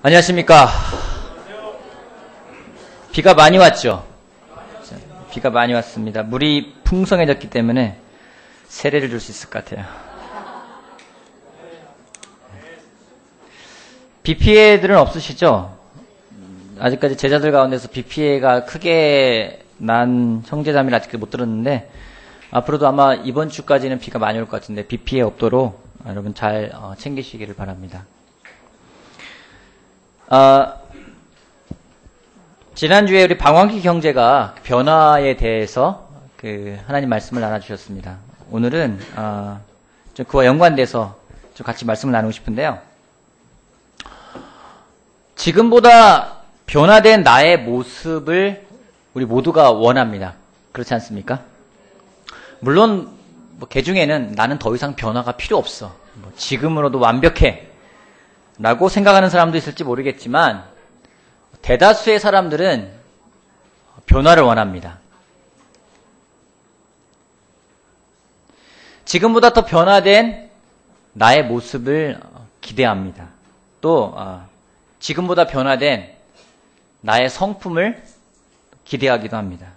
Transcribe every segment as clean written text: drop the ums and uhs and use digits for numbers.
안녕하십니까. 비가 많이 왔죠? 비가 많이 왔습니다. 물이 풍성해졌기 때문에 세례를 줄 수 있을 것 같아요. 비 피해들은 없으시죠? 아직까지 제자들 가운데서 비 피해가 크게 난 형제자매를 아직 못 들었는데 앞으로도 아마 이번 주까지는 비가 많이 올 것 같은데 비 피해 없도록 여러분 잘 챙기시기를 바랍니다. 지난주에 우리 방황기 형제가 변화에 대해서 하나님 말씀을 나눠주셨습니다. 오늘은 좀 그와 연관돼서 좀 같이 말씀을 나누고 싶은데요. 지금보다 변화된 나의 모습을 우리 모두가 원합니다. 그렇지 않습니까? 물론 개 중에는 나는 더 이상 변화가 필요 없어. 지금으로도 완벽해. 라고 생각하는 사람도 있을지 모르겠지만 대다수의 사람들은 변화를 원합니다. 지금보다 더 변화된 나의 모습을 기대합니다. 또 지금보다 변화된 나의 성품을 기대하기도 합니다.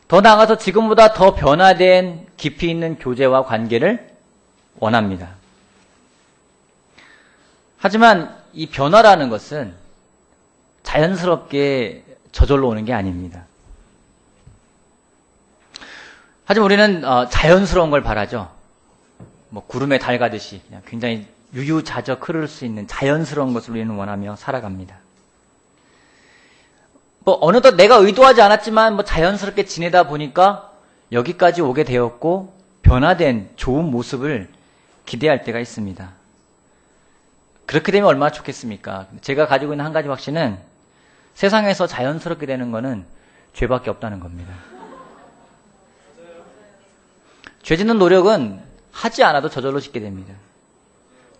더 나아가서 지금보다 더 변화된 깊이 있는 교제와 관계를 원합니다. 하지만 이 변화라는 것은 자연스럽게 저절로 오는 게 아닙니다. 하지만 우리는 자연스러운 걸 바라죠. 구름에 달 가듯이 그냥 굉장히 유유자적 흐를 수 있는 자연스러운 것을 우리는 원하며 살아갑니다. 어느덧 내가 의도하지 않았지만 자연스럽게 지내다 보니까 여기까지 오게 되었고 변화된 좋은 모습을 기대할 때가 있습니다. 그렇게 되면 얼마나 좋겠습니까? 제가 가지고 있는 한 가지 확신은 세상에서 자연스럽게 되는 거는 죄밖에 없다는 겁니다. 죄 짓는 노력은 하지 않아도 저절로 짓게 됩니다.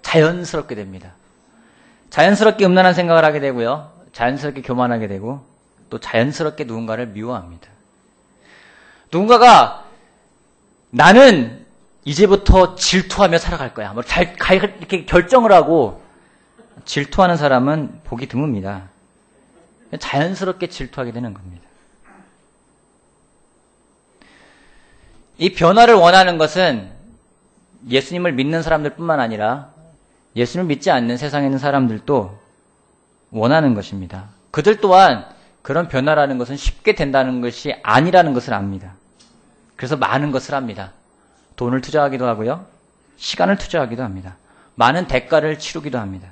자연스럽게 됩니다. 자연스럽게 음란한 생각을 하게 되고요. 자연스럽게 교만하게 되고 또 자연스럽게 누군가를 미워합니다. 누군가가 나는 이제부터 질투하며 살아갈 거야. 이렇게 결정을 하고 질투하는 사람은 보기 드뭅니다. 자연스럽게 질투하게 되는 겁니다. 이 변화를 원하는 것은 예수님을 믿는 사람들 뿐만 아니라 예수님을 믿지 않는 세상에 있는 사람들도 원하는 것입니다. 그들 또한 그런 변화라는 것은 쉽게 된다는 것이 아니라는 것을 압니다. 그래서 많은 것을 합니다. 돈을 투자하기도 하고요. 시간을 투자하기도 합니다. 많은 대가를 치르기도 합니다.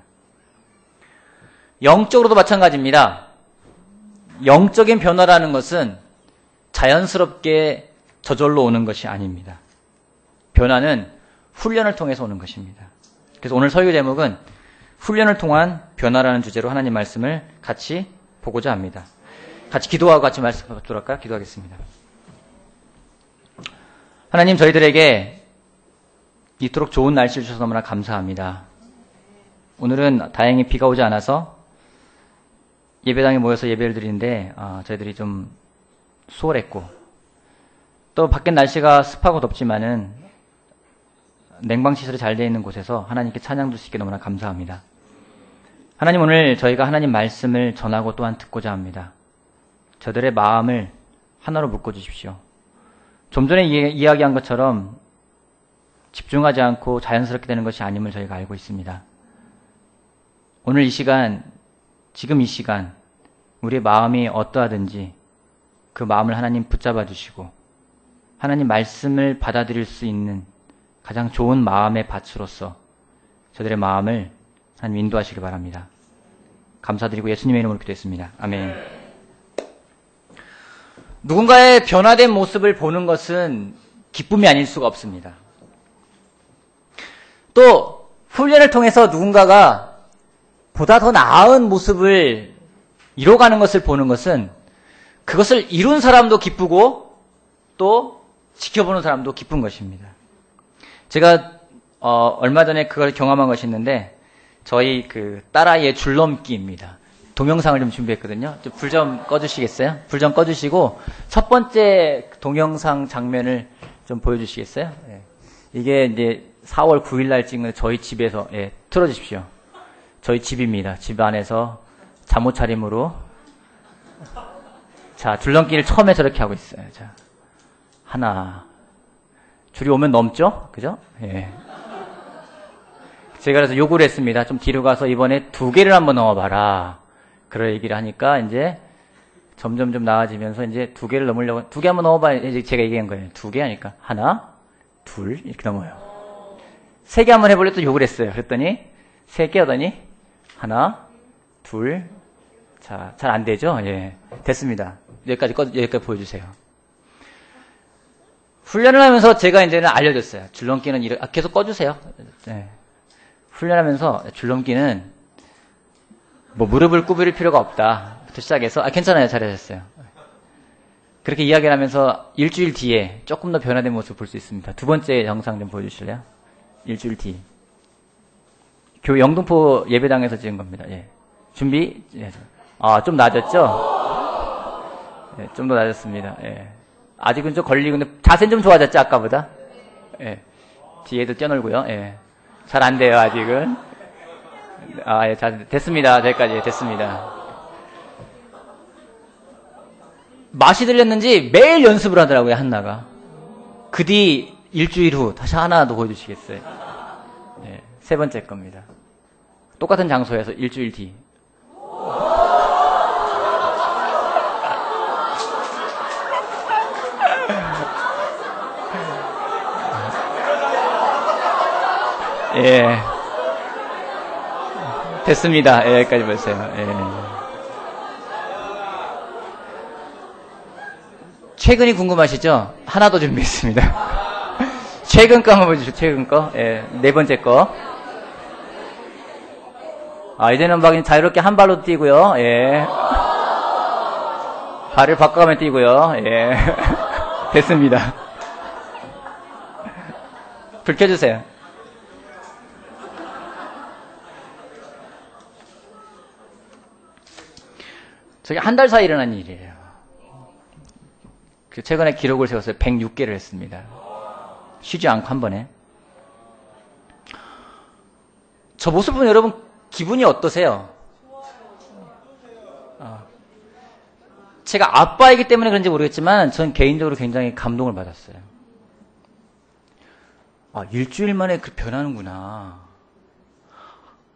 영적으로도 마찬가지입니다. 영적인 변화라는 것은 자연스럽게 저절로 오는 것이 아닙니다. 변화는 훈련을 통해서 오는 것입니다. 그래서 오늘 설교 제목은 훈련을 통한 변화라는 주제로 하나님 말씀을 같이 보고자 합니다. 같이 기도하고 같이 말씀 받도록 할까요? 기도하겠습니다. 하나님, 저희들에게 이토록 좋은 날씨를 주셔서 너무나 감사합니다. 오늘은 다행히 비가 오지 않아서 예배당에 모여서 예배를 드리는데 저희들이 좀 수월했고 또 밖엔 날씨가 습하고 덥지만은 냉방시설이 잘 되어 있는 곳에서 하나님께 찬양 드릴 수 있게 너무나 감사합니다. 하나님, 오늘 저희가 하나님 말씀을 전하고 또한 듣고자 합니다. 저들의 마음을 하나로 묶어주십시오. 좀 전에 이야기한 것처럼 집중하지 않고 자연스럽게 되는 것이 아님을 저희가 알고 있습니다. 오늘 이 시간, 지금 이 시간 우리의 마음이 어떠하든지 그 마음을 하나님 붙잡아 주시고 하나님 말씀을 받아들일 수 있는 가장 좋은 마음의 밭으로서 저들의 마음을 하나님 인도하시기 바랍니다. 감사드리고 예수님의 이름으로 기도했습니다. 아멘. 누군가의 변화된 모습을 보는 것은 기쁨이 아닐 수가 없습니다. 또 훈련을 통해서 누군가가 보다 더 나은 모습을 이뤄가는 것을 보는 것은 그것을 이룬 사람도 기쁘고 또 지켜보는 사람도 기쁜 것입니다. 제가 얼마 전에 그걸 경험한 것이 있는데 저희 딸아이의 줄넘기입니다. 동영상을 좀 준비했거든요. 불 좀 꺼주시겠어요? 불 좀 꺼주시고 첫 번째 동영상 장면을 좀 보여주시겠어요? 네. 이게 이제 4월 9일 날 찍는 저희 집에서 틀어주십시오. 저희 집입니다. 집 안에서 잠옷 차림으로. 자, 줄넘기를 처음에 저렇게 하고 있어요. 자, 하나. 줄이 오면 넘죠? 그죠? 예. 제가 그래서 요구를 했습니다. 좀 뒤로 가서 이번에 2개를 한번 넘어봐라. 그런 얘기를 하니까 이제 점점 좀 나아지면서 이제 2개를 넘으려고, 2개 한번 넘어봐. 이제 제가 얘기한 거예요. 2개 하니까 하나, 둘, 이렇게 넘어요. 3개 한번 해보려 또 욕을 했어요. 그랬더니 3개 하더니 하나, 둘, 자, 잘 안 되죠? 예. 됐습니다. 여기까지 보여주세요. 훈련을 하면서 제가 이제는 알려줬어요. 줄넘기는 계속 꺼주세요. 네. 훈련하면서 줄넘기는 뭐 무릎을 구부릴 필요가 없다. 부터 시작해서, 괜찮아요. 잘하셨어요. 그렇게 이야기를 하면서 일주일 뒤에 조금 더 변화된 모습을 볼 수 있습니다. 2번째 영상 좀 보여주실래요? 일주일 뒤. 영등포 예배당에서 찍은 겁니다. 예. 준비. 예. 좀 낮았죠? 예, 좀 더 낮았습니다. 예. 아직은 좀 걸리고, 근데 자세는 좀 좋아졌죠, 아까보다? 예. 뒤에도 뛰어놀고요. 예. 잘 안 돼요, 아직은. 예, 됐습니다. 여기까지 됐습니다. 맛이 들렸는지 매일 연습을 하더라고요, 한나가. 그 뒤 일주일 후 다시 하나 더 보여주시겠어요? 예, 3번째 겁니다. 똑같은 장소에서 일주일 뒤. 예. 됐습니다. 예, 여기까지 보세요. 예. 최근이 궁금하시죠? 하나 더 준비했습니다. 최근 거 한번 보여주시죠. 최근 거. 예, 4번째 거. 이제는 막 자유롭게 한 발로 뛰고요. 예. 발을 바꿔가며 뛰고요. 예. 됐습니다. 불 켜주세요. 저게 한 달 사이 일어난 일이에요. 최근에 기록을 세웠어요. 106개를 했습니다. 쉬지 않고 한 번에. 저 모습 보면 여러분 기분이 어떠세요? 제가 아빠이기 때문에 그런지 모르겠지만 전 개인적으로 굉장히 감동을 받았어요. 일주일 만에 그 변하는구나.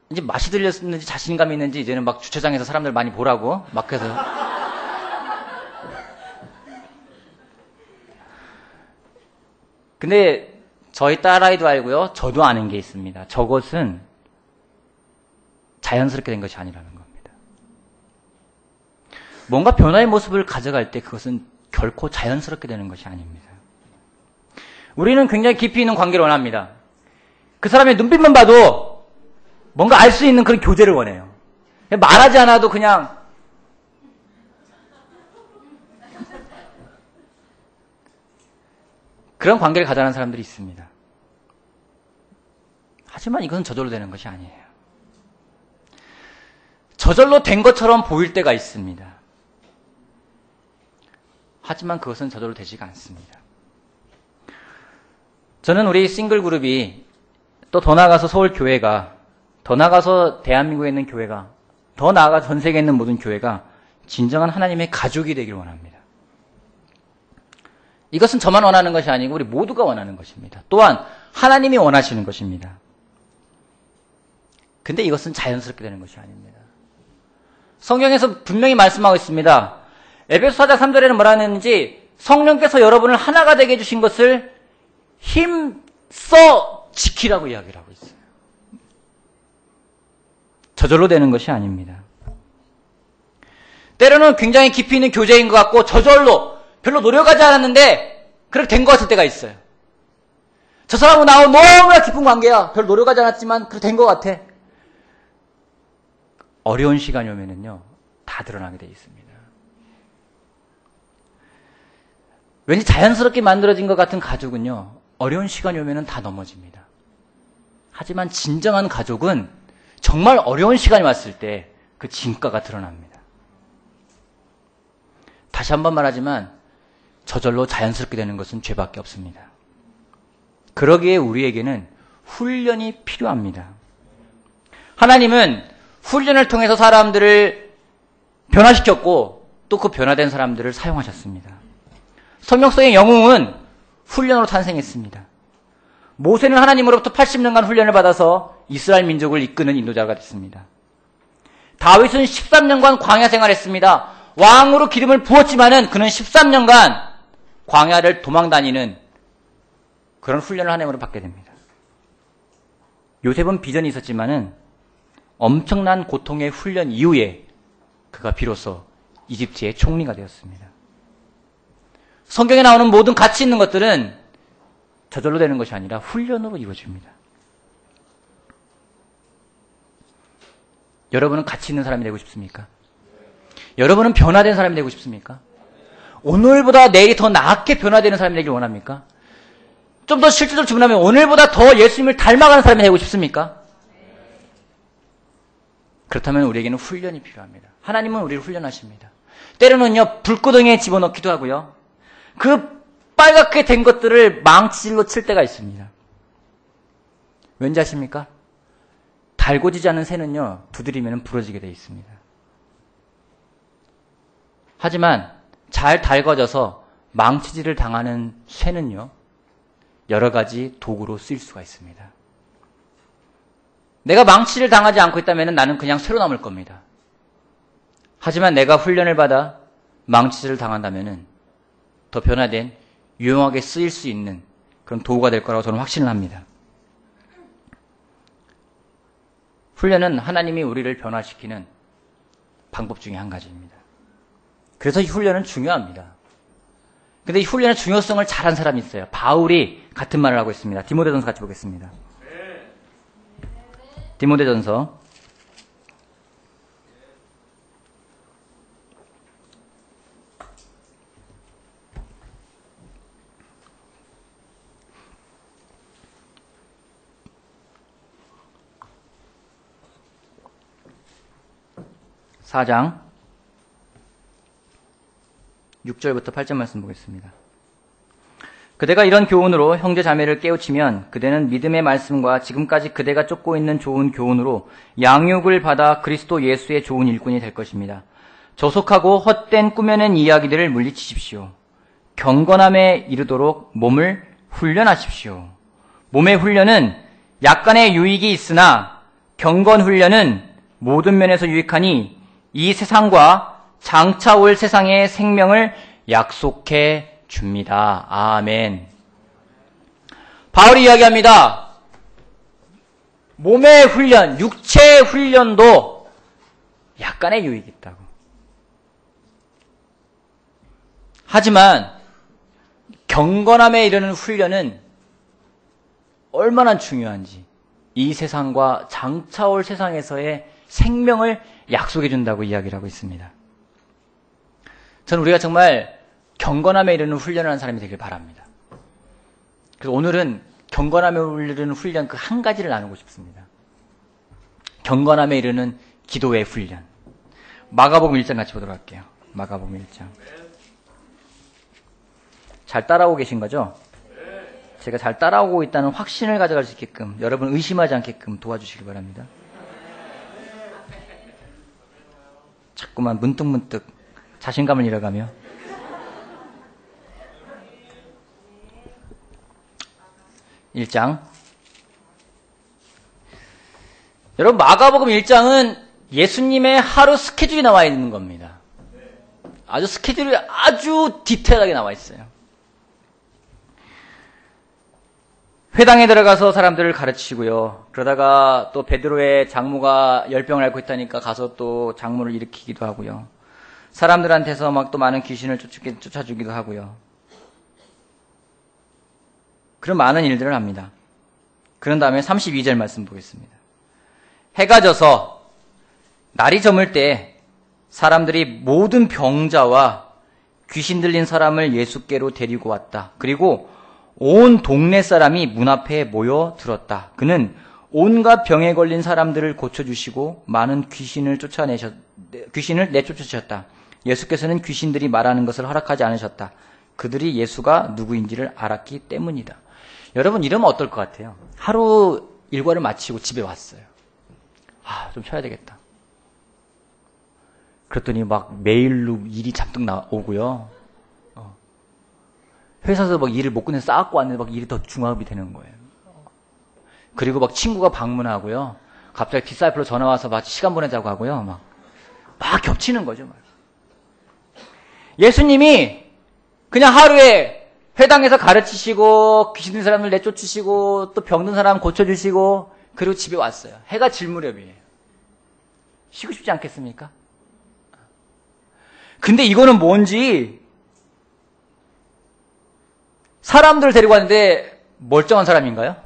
이제 맛이 들렸는지 자신감이 있는지 이제는 막 주차장에서 사람들 많이 보라고 막 해서. 근데 저희 딸아이도 알고요. 저도 아는 게 있습니다. 저것은 자연스럽게 된 것이 아니라는 겁니다. 뭔가 변화의 모습을 가져갈 때 그것은 결코 자연스럽게 되는 것이 아닙니다. 우리는 굉장히 깊이 있는 관계를 원합니다. 그 사람의 눈빛만 봐도 뭔가 알 수 있는 그런 교제를 원해요. 말하지 않아도 그냥 그런 관계를 가져가는 사람들이 있습니다. 하지만 이것은 저절로 되는 것이 아니에요. 저절로 된 것처럼 보일 때가 있습니다. 하지만 그것은 저절로 되지가 않습니다. 저는 우리 싱글 그룹이 또 더 나아가서 서울 교회가, 더 나아가서 대한민국에 있는 교회가, 더 나아가 전 세계에 있는 모든 교회가 진정한 하나님의 가족이 되길 원합니다. 이것은 저만 원하는 것이 아니고 우리 모두가 원하는 것입니다. 또한 하나님이 원하시는 것입니다. 근데 이것은 자연스럽게 되는 것이 아닙니다. 성경에서 분명히 말씀하고 있습니다. 에베소 4장 3절에는 뭐라 하는지 성령께서 여러분을 하나가 되게 해주신 것을 힘써 지키라고 이야기를 하고 있어요. 저절로 되는 것이 아닙니다. 때로는 굉장히 깊이 있는 교제인 것 같고 저절로 별로 노력하지 않았는데 그렇게 된 것 같을 때가 있어요. 저 사람하고 나하고 너무나 깊은 관계야. 별로 노력하지 않았지만 그렇게 된 것 같아. 어려운 시간이 오면은요, 다 드러나게 돼 있습니다. 왠지 자연스럽게 만들어진 것 같은 가족은요, 어려운 시간이 오면은 다 넘어집니다. 하지만 진정한 가족은 정말 어려운 시간이 왔을 때 그 진가가 드러납니다. 다시 한번 말하지만 저절로 자연스럽게 되는 것은 죄밖에 없습니다. 그러기에 우리에게는 훈련이 필요합니다. 하나님은 훈련을 통해서 사람들을 변화시켰고 또 그 변화된 사람들을 사용하셨습니다. 성경 속의 영웅은 훈련으로 탄생했습니다. 모세는 하나님으로부터 80년간 훈련을 받아서 이스라엘 민족을 이끄는 인도자가 됐습니다. 다윗은 13년간 광야 생활했습니다. 왕으로 기름을 부었지만은 그는 13년간 광야를 도망다니는 그런 훈련을 하나님으로 받게 됩니다. 요셉은 비전이 있었지만은 엄청난 고통의 훈련 이후에 그가 비로소 이집트의 총리가 되었습니다. 성경에 나오는 모든 가치 있는 것들은 저절로 되는 것이 아니라 훈련으로 이루어집니다. 여러분은 가치 있는 사람이 되고 싶습니까? 여러분은 변화된 사람이 되고 싶습니까? 오늘보다 내일이 더 나게 변화되는 사람이 되길 원합니까? 좀 더 실질적으로 주문하면 오늘보다 더 예수님을 닮아가는 사람이 되고 싶습니까? 그렇다면 우리에게는 훈련이 필요합니다. 하나님은 우리를 훈련하십니다. 때로는요, 불구덩이에 집어넣기도 하고요. 그 빨갛게 된 것들을 망치질로 칠 때가 있습니다. 왠지 아십니까? 달궈지지 않은 새는요, 두드리면 부러지게 되어 있습니다. 하지만 잘 달궈져서 망치질을 당하는 쇠는요, 여러 가지 도구로 쓰일 수가 있습니다. 내가 망치를 당하지 않고 있다면 나는 그냥 쇠로 남을 겁니다. 하지만 내가 훈련을 받아 망치질을 당한다면 더 변화된 유용하게 쓰일 수 있는 그런 도구가 될 거라고 저는 확신을 합니다. 훈련은 하나님이 우리를 변화시키는 방법 중에 한 가지입니다. 그래서 이 훈련은 중요합니다. 근데 이 훈련의 중요성을 잘한 사람이 있어요. 바울이 같은 말을 하고 있습니다. 디모데전서 같이 보겠습니다. 디모데전서 4장 6절부터 8절 말씀 보겠습니다. 그대가 이런 교훈으로 형제 자매를 깨우치면 그대는 믿음의 말씀과 지금까지 그대가 쫓고 있는 좋은 교훈으로 양육을 받아 그리스도 예수의 좋은 일꾼이 될 것입니다. 조속하고 헛된 꾸며낸 이야기들을 물리치십시오. 경건함에 이르도록 몸을 훈련하십시오. 몸의 훈련은 약간의 유익이 있으나 경건 훈련은 모든 면에서 유익하니 이 세상과 장차 올 세상의 생명을 약속해 줍니다. 아멘. 바울이 이야기합니다. 몸의 훈련, 육체의 훈련도 약간의 유익이 있다고. 하지만 경건함에 이르는 훈련은 얼마나 중요한지 이 세상과 장차 올 세상에서의 생명을 약속해 준다고 이야기를 하고 있습니다. 저는 우리가 정말 경건함에 이르는 훈련을 하는 사람이 되길 바랍니다. 그래서 오늘은 경건함에 이르는 훈련 그 한 가지를 나누고 싶습니다. 경건함에 이르는 기도의 훈련. 마가복음 1장 같이 보도록 할게요. 마가복음 1장. 잘 따라오고 계신 거죠? 제가 잘 따라오고 있다는 확신을 가져갈 수 있게끔 여러분 의심하지 않게끔 도와주시기 바랍니다. 자꾸만 문득문득 자신감을 잃어가며 (1장) 여러분 마가복음 1장은 예수님의 하루 스케줄이 나와 있는 겁니다. 아주 스케줄이 아주 디테일하게 나와 있어요. 회당에 들어가서 사람들을 가르치고요. 그러다가 또 베드로의 장모가 열병을 앓고 있다니까 가서 또 장모를 일으키기도 하고요. 사람들한테서 막 또 많은 귀신을 쫓아주기도 하고요. 그런 많은 일들을 합니다. 그런 다음에 32절 말씀 보겠습니다. 해가 져서 날이 저물 때 사람들이 모든 병자와 귀신 들린 사람을 예수께로 데리고 왔다. 그리고 온 동네 사람이 문 앞에 모여들었다. 그는 온갖 병에 걸린 사람들을 고쳐주시고 많은 귀신을 내쫓으셨다. 예수께서는 귀신들이 말하는 것을 허락하지 않으셨다. 그들이 예수가 누구인지를 알았기 때문이다. 여러분 이러면 어떨 것 같아요? 하루 일과를 마치고 집에 왔어요. 좀 쉬어야 되겠다. 그랬더니 막 메일로 일이 잔뜩 나오고요. 회사에서 막 일을 못 끝내서 쌓고 왔는데 막 일이 더 중압이 되는 거예요. 그리고 막 친구가 방문하고요. 갑자기 뒷사이프로 전화 와서 막 시간 보내자고 하고요. 막 겹치는 거죠. 막. 예수님이 그냥 하루에 회당에서 가르치시고 귀신 든 사람을 내쫓으시고 또 병든 사람 고쳐주시고 그리고 집에 왔어요. 해가 질 무렵이에요. 쉬고 싶지 않겠습니까? 근데 이거는 뭔지 사람들을 데리고 왔는데 멀쩡한 사람인가요?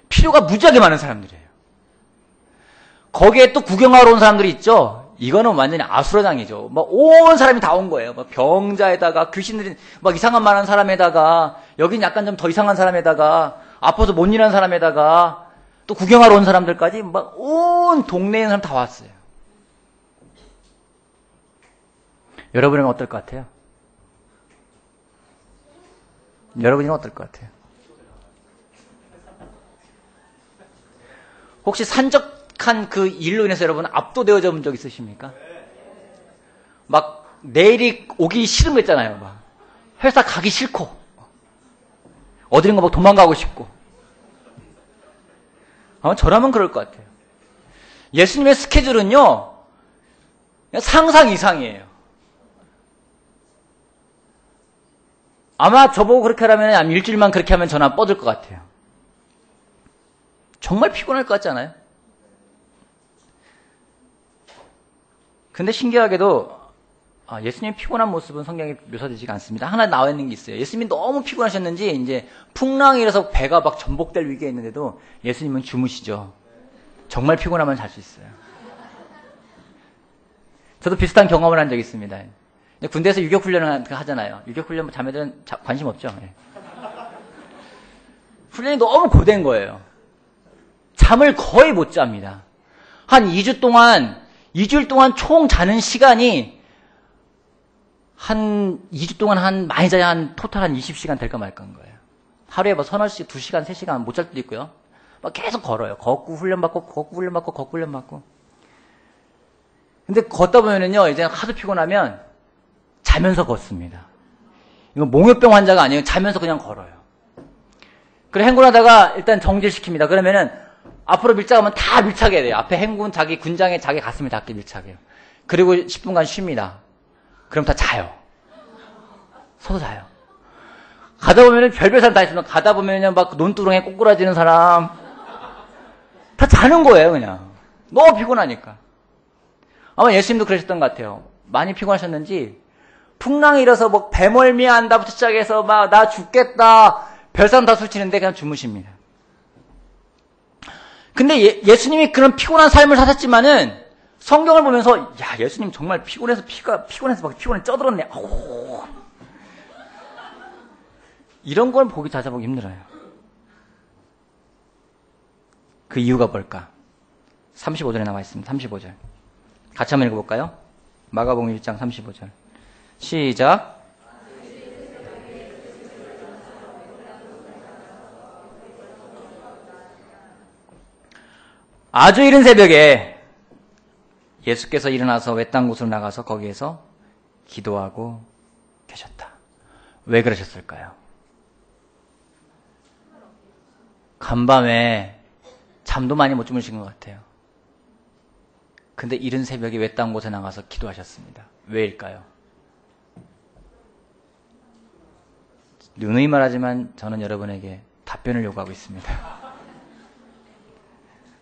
필요가 무지하게 많은 사람들이에요. 거기에 또 구경하러 온 사람들이 있죠. 이거는 완전히 아수라장이죠. 막 온 사람이 다 온 거예요. 막 병자에다가 귀신들이 막 이상한 말 하는 사람에다가 여긴 약간 좀 더 이상한 사람에다가 아파서 못 일하는 사람에다가 또 구경하러 온 사람들까지 막 온 동네에 있는 사람 다 왔어요. 여러분은 어떨 것 같아요? 여러분은 어떨 것 같아요? 혹시 산적한 그 일로 인해서 여러분 압도되어져 본 적 있으십니까? 막 내일이 오기 싫은 거 있잖아요. 막 회사 가기 싫고 어디론가 막 도망가고 싶고 아마 저라면 그럴 것 같아요. 예수님의 스케줄은요 그냥 상상 이상이에요. 아마 저보고 그렇게 하면 일주일만 그렇게 하면 저는 뻗을 것 같아요. 정말 피곤할 것 같지 않아요? 근데 신기하게도 예수님의 피곤한 모습은 성경에 묘사되지가 않습니다. 하나 나와 있는 게 있어요. 예수님이 너무 피곤하셨는지 이제 풍랑이 일어서 배가 막 전복될 위기에 있는데도 예수님은 주무시죠. 정말 피곤하면 잘 수 있어요. 저도 비슷한 경험을 한 적이 있습니다. 군대에서 유격훈련을 하잖아요. 유격훈련 자매들은 관심 없죠. 훈련이 너무 고된 거예요. 잠을 거의 못 잡니다. 한 2주 동안, 2주일 동안 총 자는 시간이 한 2주 동안 많이 자야 한 토탈 한 20시간 될까 말까인 거예요. 하루에 뭐 서너 시간, 2시간, 3시간 못 잘 때도 있고요. 막 계속 걸어요. 걷고 훈련받고, 걷고 훈련받고, 걷고 훈련받고. 근데 걷다 보면은요, 이제 하도 피곤하면 자면서 걷습니다. 이건 몽유병 환자가 아니에요. 자면서 그냥 걸어요. 그래 행군하다가 일단 정지시킵니다. 그러면은 앞으로 밀착하면 다 밀착해야 돼요. 앞에 행군 자기 군장에 자기 가슴에 닿게 밀착해요. 그리고 10분간 쉽니다. 그럼 다 자요. 서서 자요. 가다 보면은 별별 사람 다 있습니다. 가다 보면은 막 논두렁에 꼬꾸라지는 사람 다 자는 거예요. 그냥 너무 피곤하니까. 아마 예수님도 그러셨던 것 같아요. 많이 피곤하셨는지 풍랑이 일어서 뭐 배멀미한다부터 시작해서 막 나 죽겠다 별사람 다 소리치는데 그냥 주무십니다. 근데 예수님이 그런 피곤한 삶을 사셨지만은 성경을 보면서 야 예수님 정말 피곤해서 막 피곤해 쪄들었네. 오. 이런 걸 찾아보기 힘들어요. 그 이유가 뭘까? 35절에 나와 있습니다. 35절. 같이 한번 읽어볼까요? 마가복음 1장 35절. 시작. 아주 이른 새벽에 예수께서 일어나서 외딴 곳으로 나가서 거기에서 기도하고 계셨다. 왜 그러셨을까요? 간밤에 잠도 많이 못 주무신 것 같아요. 근데 이른 새벽에 외딴 곳에 나가서 기도하셨습니다. 왜일까요? 누누이 말하지만 저는 여러분에게 답변을 요구하고 있습니다.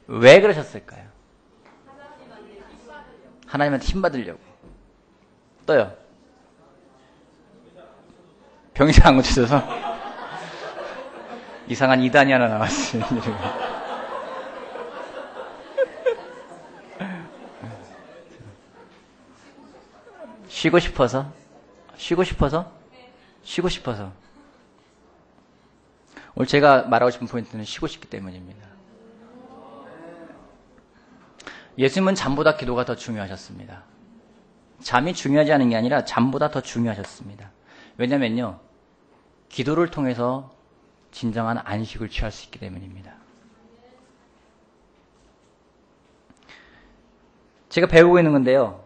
왜 그러셨을까요? 하나님한테 힘 받으려고. 또요? 병이 잘 안 고쳐져서 이상한 이단이 하나 나왔어요. 쉬고 싶어서? 오늘 제가 말하고 싶은 포인트는 쉬고 싶기 때문입니다. 예수님은 잠보다 기도가 더 중요하셨습니다. 잠이 중요하지 않은 게 아니라 잠보다 더 중요하셨습니다. 왜냐면요, 기도를 통해서 진정한 안식을 취할 수 있기 때문입니다. 제가 배우고 있는 건데요.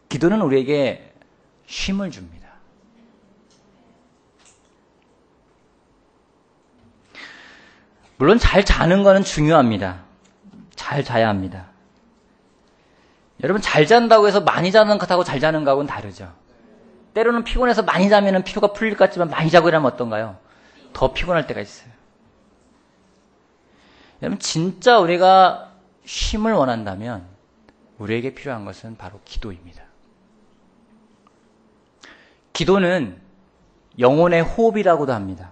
기도는 우리에게 쉼을 줍니다. 물론 잘 자는 거는 중요합니다. 잘 자야 합니다. 여러분, 잘 잔다고 해서 많이 자는 것하고 잘 자는 것하고는 다르죠. 때로는 피곤해서 많이 자면 피로가 풀릴 것 같지만 많이 자고 이러면 어떤가요? 더 피곤할 때가 있어요. 여러분, 진짜 우리가 쉼을 원한다면 우리에게 필요한 것은 바로 기도입니다. 기도는 영혼의 호흡이라고도 합니다.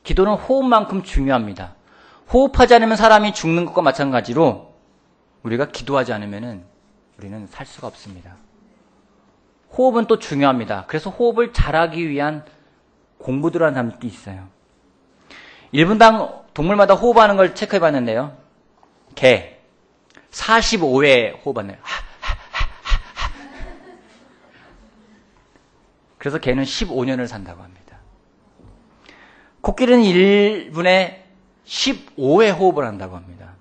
기도는 호흡만큼 중요합니다. 호흡하지 않으면 사람이 죽는 것과 마찬가지로 우리가 기도하지 않으면 우리는 살 수가 없습니다. 호흡은 또 중요합니다. 그래서 호흡을 잘하기 위한 공부들하는 사람들이 있어요. 1분당 동물마다 호흡하는 걸 체크해 봤는데요. 개 45회 호흡하네요. 그래서 개는 15년을 산다고 합니다. 코끼리는 1분에 15회 호흡을 한다고 합니다.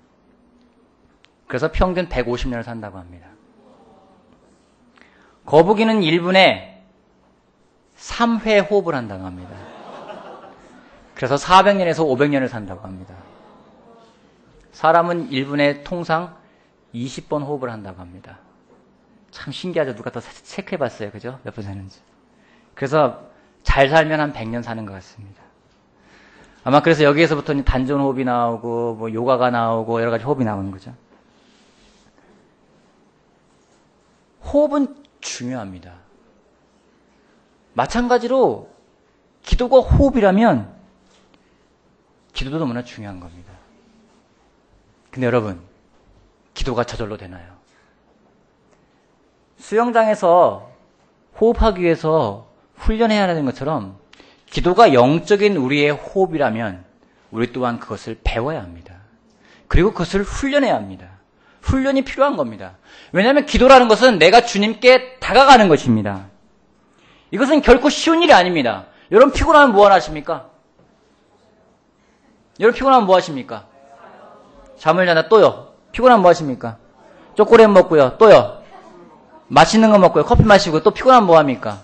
그래서 평균 150년을 산다고 합니다. 거북이는 1분에 3회 호흡을 한다고 합니다. 그래서 400년에서 500년을 산다고 합니다. 사람은 1분에 통상 20번 호흡을 한다고 합니다. 참 신기하죠. 누가 더 체크해봤어요. 그죠? 몇 번 사는지. 그래서 잘 살면 한 100년 사는 것 같습니다. 아마 그래서 여기에서부터 단전 호흡이 나오고 뭐 요가가 나오고 여러 가지 호흡이 나오는 거죠. 호흡은 중요합니다. 마찬가지로 기도가 호흡이라면 기도도 너무나 중요한 겁니다. 근데 여러분, 기도가 저절로 되나요? 수영장에서 호흡하기 위해서 훈련해야 하는 것처럼 기도가 영적인 우리의 호흡이라면 우리 또한 그것을 배워야 합니다. 그리고 그것을 훈련해야 합니다. 훈련이 필요한 겁니다. 왜냐하면 기도라는 것은 내가 주님께 다가가는 것입니다. 이것은 결코 쉬운 일이 아닙니다. 여러분 피곤하면 뭐 하십니까? 여러분 피곤하면 뭐 하십니까? 잠을 자나 또요. 피곤하면 뭐 하십니까? 초콜릿 먹고요. 또요. 맛있는 거 먹고요. 커피 마시고 또 피곤하면 뭐 합니까?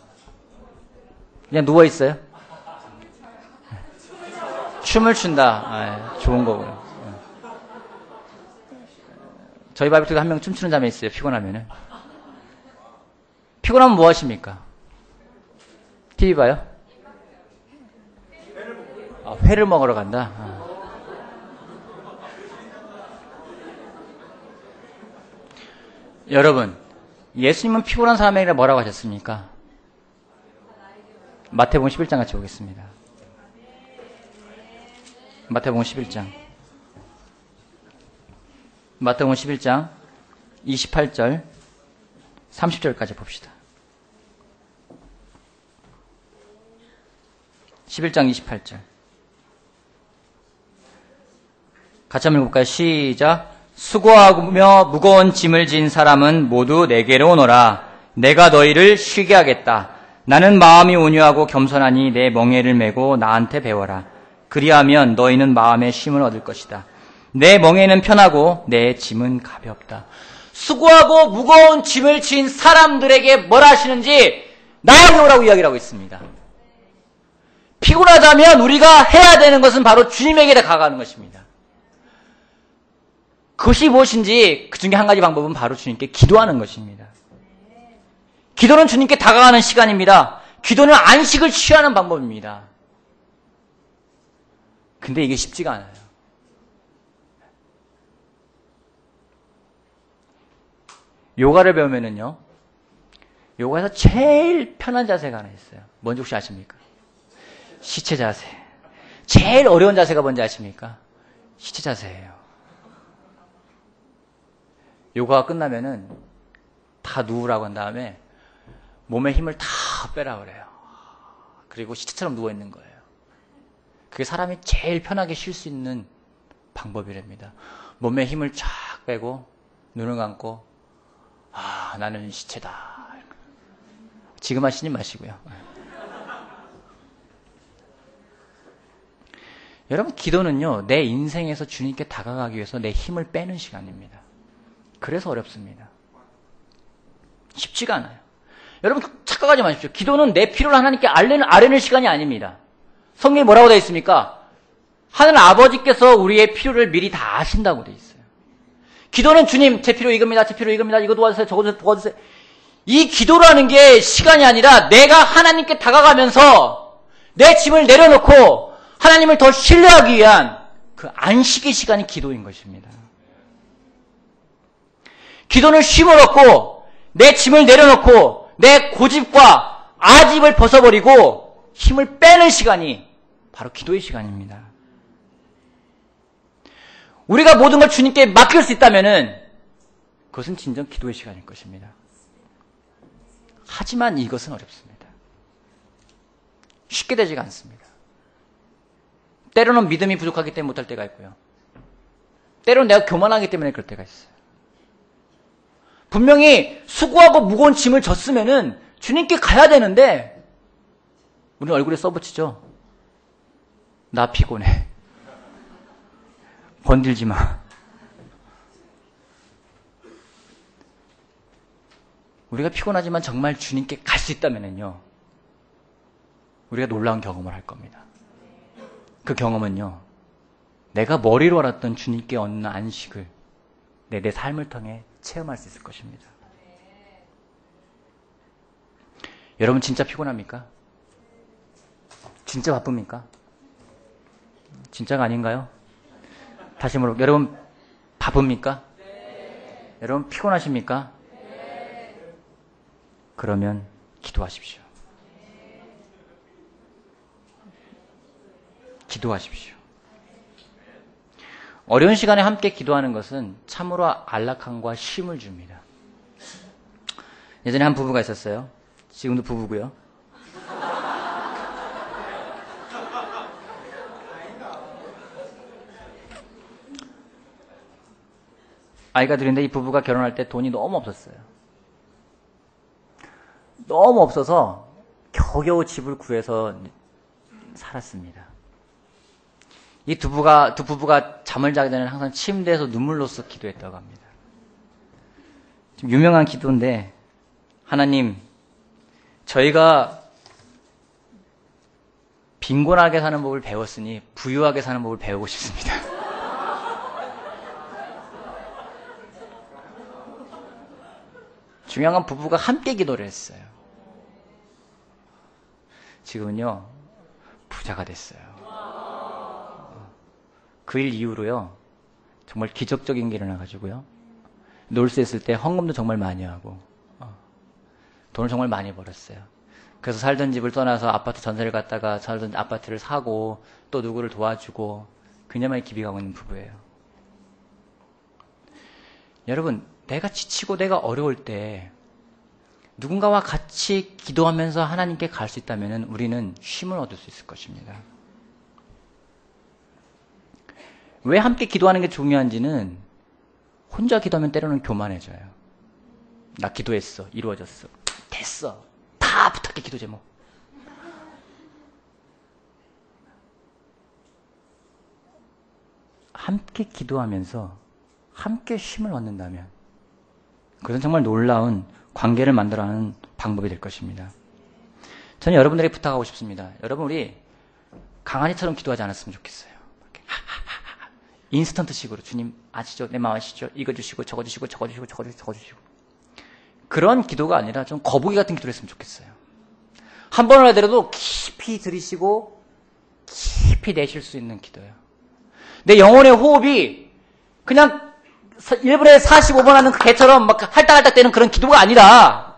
그냥 누워 있어요. 춤을 춘다. 아, 좋은 거고요. 저희 바이블 한 명 춤추는 자매 있어요. 피곤하면은. 피곤하면 뭐 하십니까? TV 봐요? 아, 회를 먹으러 간다. 여러분, 예수님은 피곤한 사람에게 뭐라고 하셨습니까? 마태복음 11장 같이 보겠습니다. 마태복음 11장. 마태복음 11장 28절 30절까지 봅시다. 11장 28절. 같이 한번 읽어볼까요? 시작. 수고하며 무거운 짐을 진 사람은 모두 내게로 오너라. 내가 너희를 쉬게 하겠다. 나는 마음이 온유하고 겸손하니 내 멍에를 메고 나한테 배워라. 그리하면 너희는 마음의 쉼을 얻을 것이다. 내 멍에는 편하고 내 짐은 가볍다. 수고하고 무거운 짐을 진 사람들에게 뭘 하시는지 나에게 오라고 이야기를 하고 있습니다. 피곤하다면 우리가 해야 되는 것은 바로 주님에게 다가가는 것입니다. 그것이 무엇인지 그 중에 한 가지 방법은 바로 주님께 기도하는 것입니다. 기도는 주님께 다가가는 시간입니다. 기도는 안식을 취하는 방법입니다. 근데 이게 쉽지가 않아요. 요가를 배우면은요, 요가에서 제일 편한 자세가 하나 있어요. 뭔지 혹시 아십니까? 시체 자세. 제일 어려운 자세가 뭔지 아십니까? 시체 자세예요. 요가가 끝나면은 다 누우라고 한 다음에 몸에 힘을 다 빼라 그래요. 그리고 시체처럼 누워있는 거예요. 그게 사람이 제일 편하게 쉴 수 있는 방법이랍니다. 몸에 힘을 쫙 빼고 눈을 감고 나는 시체다. 지금 하시지 마시고요. 여러분 기도는요. 내 인생에서 주님께 다가가기 위해서 내 힘을 빼는 시간입니다. 그래서 어렵습니다. 쉽지가 않아요. 여러분 착각하지 마십시오. 기도는 내 필요를 하나님께 아뢰는 시간이 아닙니다. 성경에 뭐라고 되어 있습니까? 하늘 아버지께서 우리의 필요를 미리 다 아신다고 되어 있어요. 기도는 주님 제 필요 이겁니다. 제 필요 이겁니다. 이거 도와주세요. 저거 도와주세요. 이 기도라는 게 시간이 아니라 내가 하나님께 다가가면서 내 짐을 내려놓고 하나님을 더 신뢰하기 위한 그 안식의 시간이 기도인 것입니다. 기도는 쉼을 얻고 내 짐을 내려놓고 내 고집과 아집을 벗어버리고 힘을 빼는 시간이 바로 기도의 시간입니다. 우리가 모든 걸 주님께 맡길 수 있다면은 그것은 진정 기도의 시간일 것입니다. 하지만 이것은 어렵습니다. 쉽게 되지가 않습니다. 때로는 믿음이 부족하기 때문에 못할 때가 있고요. 때로는 내가 교만하기 때문에 그럴 때가 있어요. 분명히 수고하고 무거운 짐을 졌으면은 주님께 가야 되는데 우리는 얼굴에 써붙이죠. 나 피곤해. 건들지 마. 우리가 피곤하지만 정말 주님께 갈 수 있다면요, 우리가 놀라운 경험을 할 겁니다. 그 경험은요, 내가 머리로 알았던 주님께 얻는 안식을 내 삶을 통해 체험할 수 있을 것입니다. 여러분 진짜 피곤합니까? 진짜 바쁩니까? 진짜가 아닌가요? 다시 물어볼게요. 여러분 바쁩니까? 네. 여러분 피곤하십니까? 네. 그러면 기도하십시오. 기도하십시오. 어려운 시간에 함께 기도하는 것은 참으로 안락함과 쉼을 줍니다. 예전에 한 부부가 있었어요. 지금도 부부고요. 아이가 둘인데 이 부부가 결혼할 때 돈이 너무 없었어요. 너무 없어서 겨우겨우 집을 구해서 살았습니다. 이 두 부부가 잠을 자기 전에 항상 침대에서 눈물로써 기도했다고 합니다. 좀 유명한 기도인데, 하나님, 저희가 빈곤하게 사는 법을 배웠으니 부유하게 사는 법을 배우고 싶습니다. 중요한 건 부부가 함께 기도를 했어요. 지금은요, 부자가 됐어요. 그 일 이후로요, 정말 기적적인 게 일어나가지고요, 놀 수 있을 때 헌금도 정말 많이 하고, 돈을 정말 많이 벌었어요. 그래서 살던 집을 떠나서 아파트 전세를 갖다가 살던 아파트를 사고, 또 누구를 도와주고, 그녀만이 기비가고 있는 부부예요. 여러분, 내가 지치고 내가 어려울 때 누군가와 같이 기도하면서 하나님께 갈 수 있다면 우리는 쉼을 얻을 수 있을 것입니다. 왜 함께 기도하는 게 중요한지는, 혼자 기도하면 때로는 교만해져요. 나 기도했어. 이루어졌어. 됐어. 다 부탁해, 기도 제목. 함께 기도하면서 함께 쉼을 얻는다면 그것은 정말 놀라운 관계를 만들어가는 방법이 될 것입니다. 저는 여러분들에게 부탁하고 싶습니다. 여러분, 우리 강아지처럼 기도하지 않았으면 좋겠어요. 인스턴트식으로, 주님 아시죠? 내 마음 아시죠? 이거 주시고 저거 주시고 저거 주시고 저거 주시고 저거 주시고, 그런 기도가 아니라 좀 거북이 같은 기도를 했으면 좋겠어요. 한 번을 하더라도 깊이 들이쉬고 깊이 내쉴 수 있는 기도예요. 내 영혼의 호흡이 그냥 1분에 45번 하는 그 개처럼 막 할딱할딱대는 그런 기도가 아니라,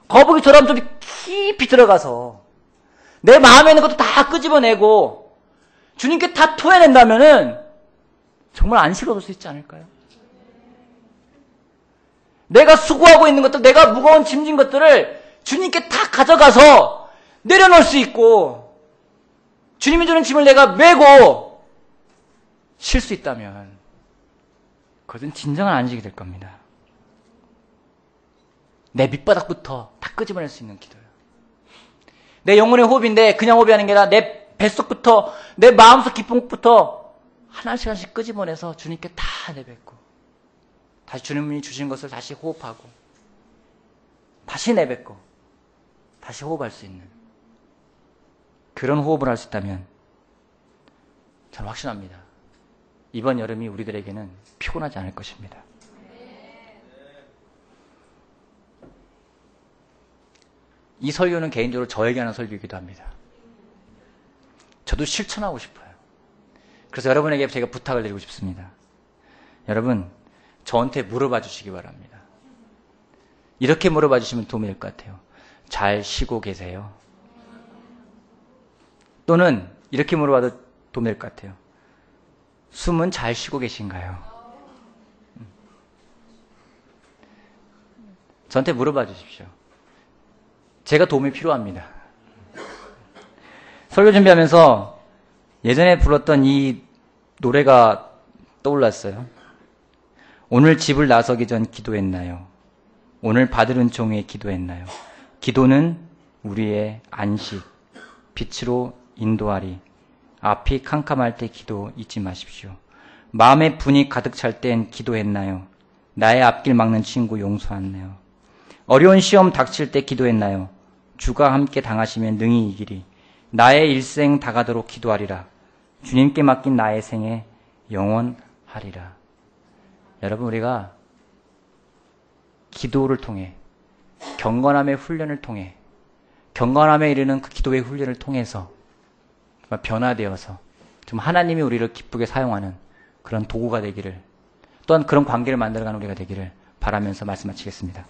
거북이처럼 좀 깊이 들어가서 내 마음에 있는 것도 다 끄집어내고 주님께 다 토해낸다면은 정말 안식을 얻을 수 있지 않을까요? 내가 수고하고 있는 것들, 내가 무거운 짐진 것들을 주님께 다 가져가서 내려놓을 수 있고, 주님이 주는 짐을 내가 메고 쉴 수 있다면 그것은 진정한 안식이 될 겁니다. 내 밑바닥부터 다 끄집어낼 수 있는 기도예요. 내 영혼의 호흡인데 그냥 호흡이 아닌 게 아니라 내 뱃속부터, 내 마음속 깊은 곳부터 하나씩 하나씩 끄집어내서 주님께 다 내뱉고, 다시 주님이 주신 것을 다시 호흡하고 다시 내뱉고 다시 호흡할 수 있는 그런 호흡을 할 수 있다면 저는 확신합니다. 이번 여름이 우리들에게는 피곤하지 않을 것입니다. 이 설교는 개인적으로 저에게 하는 설교이기도 합니다. 저도 실천하고 싶어요. 그래서 여러분에게 제가 부탁을 드리고 싶습니다. 여러분, 저한테 물어봐 주시기 바랍니다. 이렇게 물어봐 주시면 도움이 될 것 같아요. 잘 쉬고 계세요? 또는 이렇게 물어봐도 도움이 될 것 같아요. 숨은 잘 쉬고 계신가요? 저한테 물어봐 주십시오. 제가 도움이 필요합니다. 설교 준비하면서 예전에 불렀던 이 노래가 떠올랐어요. 오늘 집을 나서기 전 기도했나요? 오늘 받을 은총 위에 기도했나요? 기도는 우리의 안식, 빛으로 인도하리. 앞이 캄캄할 때 기도 잊지 마십시오. 마음의 분이 가득 찰 땐 기도했나요? 나의 앞길 막는 친구 용서했나요? 어려운 시험 닥칠 때 기도했나요? 주가 함께 당하시면 능히 이기리. 나의 일생 다가도록 기도하리라. 주님께 맡긴 나의 생에 영원하리라. 여러분, 우리가 기도를 통해 경건함의 훈련을 통해 경건함에 이르는 그 기도의 훈련을 통해서 정말 변화되어서 좀 하나님이 우리를 기쁘게 사용하는 그런 도구가 되기를, 또한 그런 관계를 만들어가는 우리가 되기를 바라면서 말씀 마치겠습니다.